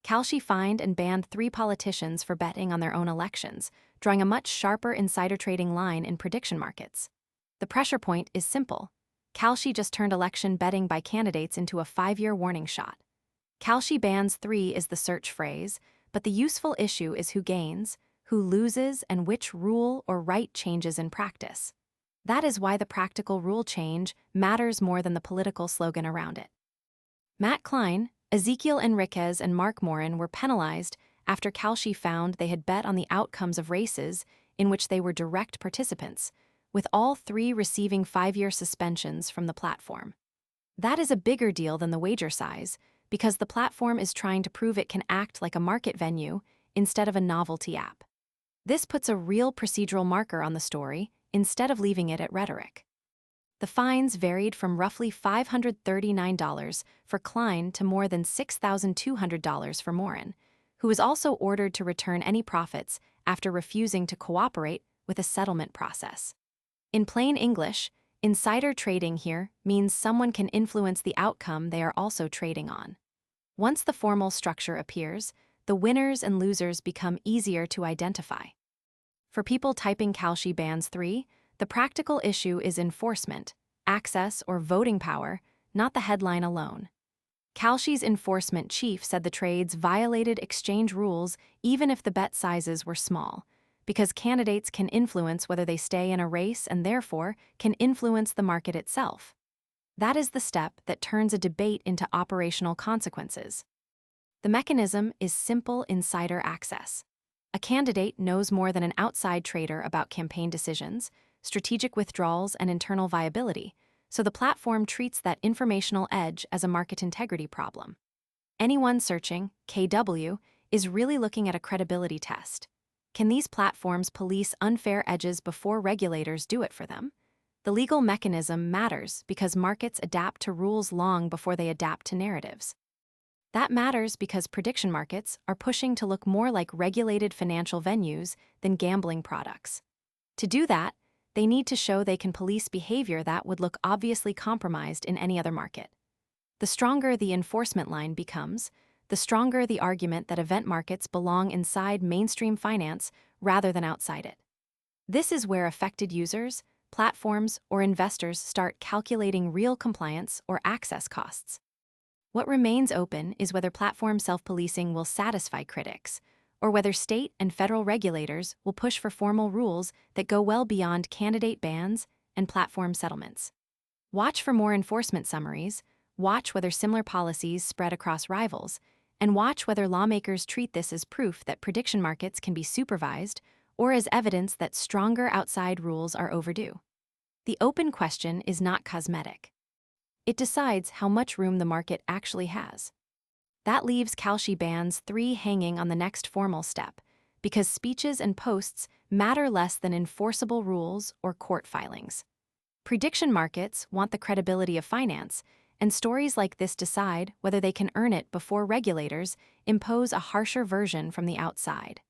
Kalshi fined and banned 3 politicians for betting on their own elections, drawing a much sharper insider trading line in prediction markets. The pressure point is simple. Kalshi just turned election betting by candidates into a 5-year warning shot. Kalshi bans 3 is the search phrase, but the useful issue is who gains, who loses, and which rule or right changes in practice. That is why the practical rule change matters more than the political slogan around it. Klein, Ezekiel Enriquez, and Moran were penalized after Kalshi found they had bet on the outcomes of races in which they were direct participants, with all 3 receiving 5-year suspensions from the platform. That is a bigger deal than the wager size, because the platform is trying to prove it can act like a market venue instead of a novelty app. This puts a real procedural marker on the story instead of leaving it at rhetoric. The fines varied from roughly $539 for Klein to more than $6,200 for Moran, who was also ordered to return any profits after refusing to cooperate with a settlement process. In plain English, insider trading here means someone can influence the outcome they are also trading on. Once the formal structure appears, the winners and losers become easier to identify. For people typing Kalshi bans 3, the practical issue is enforcement, access, or voting power, not the headline alone. Kalshi's enforcement chief said the trades violated exchange rules even if the bet sizes were small, because candidates can influence whether they stay in a race and therefore can influence the market itself. That is the step that turns a debate into operational consequences. The mechanism is simple insider access. A candidate knows more than an outside trader about campaign decisions, strategic withdrawals, and internal viability, so the platform treats that informational edge as a market integrity problem. Anyone searching KW is really looking at a credibility test. Can these platforms police unfair edges before regulators do it for them? The legal mechanism matters because markets adapt to rules long before they adapt to narratives. That matters because prediction markets are pushing to look more like regulated financial venues than gambling products. To do that, they need to show they can police behavior that would look obviously compromised in any other market. The stronger the enforcement line becomes, the stronger the argument that event markets belong inside mainstream finance rather than outside it. This is where affected users, platforms, or investors start calculating real compliance or access costs. What remains open is whether platform self-policing will satisfy critics, or whether state and federal regulators will push for formal rules that go well beyond candidate bans and platform settlements. Watch for more enforcement summaries, watch whether similar policies spread across rivals, and watch whether lawmakers treat this as proof that prediction markets can be supervised or as evidence that stronger outside rules are overdue. The open question is not cosmetic. It decides how much room the market actually has. That leaves Kalshi bans 3 hanging on the next formal step, because speeches and posts matter less than enforceable rules or court filings. Prediction markets want the credibility of finance, and stories like this decide whether they can earn it before regulators impose a harsher version from the outside.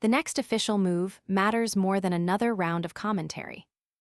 The next official move matters more than another round of commentary.